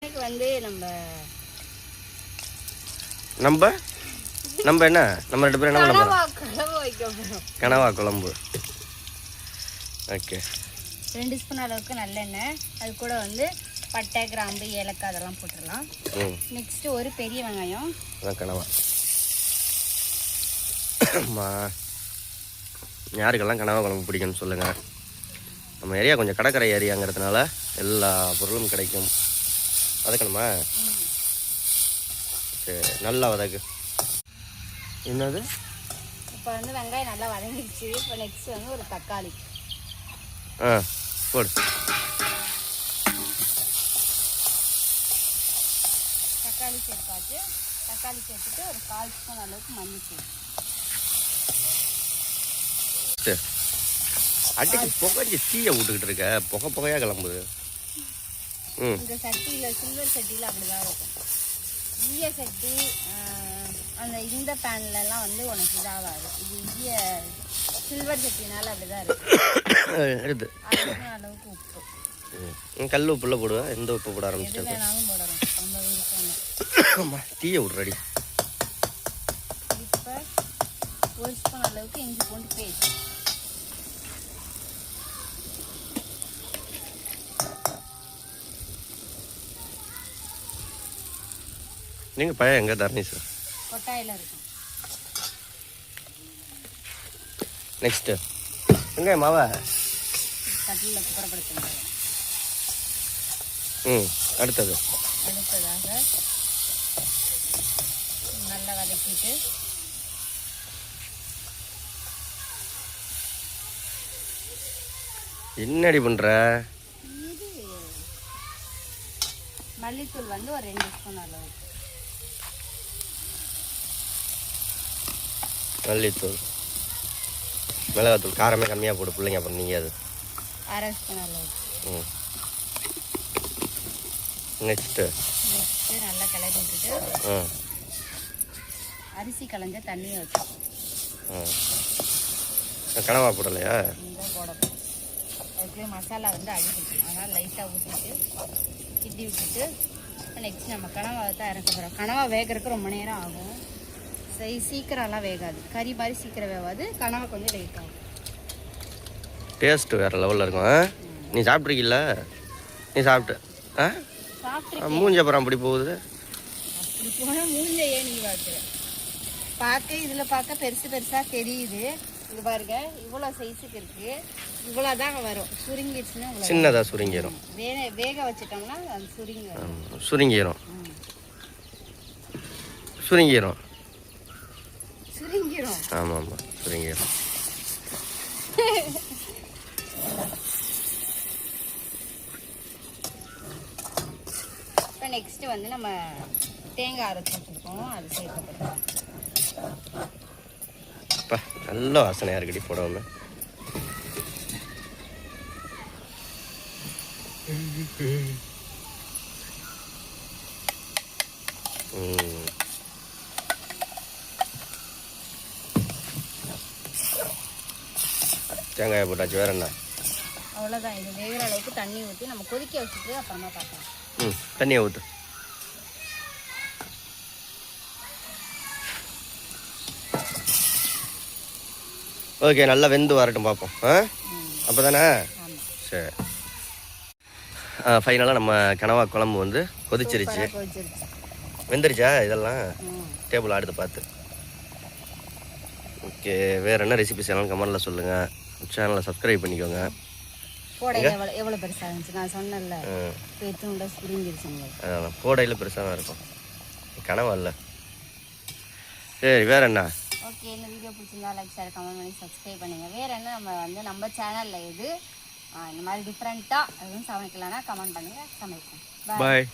வந்து நம்ம என்ன நம்ம 2 பேரும் என்ன பண்ண போறோம்? கனவா குழம்பு. ஓகே, 2 ஸ்பூன் அளவுக்கு நல்லெண்ணெய், அது கூட வந்து பட்டை, கிராம்பு, ஏலக்காய் அதெல்லாம் போட்டுடலாம். நெக்ஸ்ட் ஒரு பெரிய வெங்காயம். கனவா யாருக்கெல்லாம் கனவா குழம்பு பிடிக்கும்னு சொல்லுங்க. நம்ம ஏரியா கொஞ்சம் கடற்கரை ஏரியாங்கிறதுனால எல்லா பொருளும் கிடைக்கும். வதக்கணுமா? சரி, நல்லா வதக்கு. என்னது? இப்போ வந்து வெங்காயம் நல்லா வதங்கிடுச்சு. இப்போ நெக்ஸ்ட் வந்து ஒரு தக்காளி. போடு. தக்காளி சேர்த்தாச்சு. தக்காளி சேர்த்துட்டு ஒரு 1/4 ஸ்பூன் அளவுக்கு மல்லித்தூள். சரி, அடிச்சு புகைச்சி தீயை விட்டுக்கிட்டு இருக்க, புகையா கிளம்புது. இந்த சட்டியில், சில்வர் சட்டியில் அப்படிதான் இருக்கும். ஈய சட்டி அந்த இந்த பேன்லலாம் வந்து உனக்கு இதாகாது. இது ஈய சில்வர் சட்டினால அப்படிதான் இருக்கு. அளவுக்கு உப்பு, கல் உப்புல போடுவேன். எந்த உப்பு போட ஆரம்பிச்சிட்டு வேணாலும் போடலாம். தீயை விட்றடி. இப்போ 1 ஸ்பூன் அளவுக்கு இஞ்சி பூண்டு பேஸ்ட். நீங்கள் பழைய எங்கே தரணி சார்? கொட்டாயில் இருக்கும். நெக்ஸ்ட்டு வெங்காயம் மாவை கட்டிலில் குப்பரப்படுத்துங்க. அடுத்ததாக நல்லா வதக்கிட்டு என்னடி பண்ணுற? மல்லித்தூள் வந்து ஒரு 2 ஸ்பூன் அளவு. மல்லித்தூள், மிளகாத்தூள் காரமே கம்மியாக போடு பிள்ளைங்க. அப்புறம் நீங்கள் அது 1/2 ஸ்பூன் அளவு. நெக்ஸ்ட்டு நல்லா கிளறி விட்டுட்டு அரிசி களைஞ்ச தண்ணியை வச்சு. கனவா போடலையா? போடணும். அதுக்கு மசாலா வந்து அடிக்கணும். அதனால் லைட்டாக ஊற்றிட்டு கிண்டி விட்டுட்டு நெக்ஸ்ட் நம்ம கனவாவை தான் இறக்க போகிறோம். கனவா வேகிறதுக்கு ரொம்ப நேரம் ஆகும். சீக்கிரம்லாம் வேகாது. கறி மாதிரி சீக்கிரம் வேகாது. கனவா கொஞ்சம் லேட் ஆகும். டேஸ்ட்டு வேறு லெவலில் இருக்கும். நீ சாப்பிட்ருக்கீல்ல? நீ சாப்பிட்டு மூஞ்சி அப்புறம் அப்படி போகுது. அப்படி போனால் மூஞ்சையே நீ இதில் பார்க்க பெருசாக தெரியுது. இது பாருங்க, இவ்வளோ சைஸுக்கு இருக்குது. இவ்வளோ தான் வரும். சுருங்கிடுச்சுன்னா சின்னதாக சுருங்கிடும். வேக வச்சுட்டோம்னா அது சுருங்கிடும். ஆமாம் சுருங்கிடும். இப்போ நெக்ஸ்ட் வந்து நம்ம தேங்காய் அரைச்சி வச்சுருக்கோம், அது சேர்த்துக்கிறோம். நல்ல வாசனையாக இருக்குடி போடவும். தேங்காயை போட்டாச்சு. வேற என்ன? அவ்வளோதான். இது வேகிற அளவுக்கு தண்ணி ஊற்றி நம்ம கொதிக்க வச்சுட்டு அப்புறமா பார்க்கலாம். தண்ணியை ஊற்று. ஓகே, நல்லா வெந்து வரட்டும் பார்ப்போம். அப்போ தானே? சரி. ஃபைனலாக நம்ம கனவா குழம்பு வந்து கொதிச்சிருச்சு. வெந்துருச்சா இதெல்லாம்? டேபிள் அடுத்து பார்த்து. ஓகே, வேறு என்ன ரெசிபி சேனல் கமெண்டில் சொல்லுங்கள். சேனலை சப்ஸ்கிரைப் பண்ணிக்கோங்க. எவ்வளோ பெருசாக இருந்துச்சு நான் சொன்னேன்ல, அதான் கோடையில் பெருசாக தான் இருக்கும். கனவா இல்லை. சரி, வேறு என்ன? ஓகே, இந்த வீடியோ பிடிச்சிருந்தா லைக், ஷேர், கமெண்ட் பண்ணி சப்ஸ்கிரைப் பண்ணுங்கள். வேறு என்ன நம்ம சேனலில் இது இந்த மாதிரி டிஃப்ரெண்ட்டாக எதுவும் சமைக்கலான்னா கமெண்ட் பண்ணுங்கள், சமைப்போம். பாய்.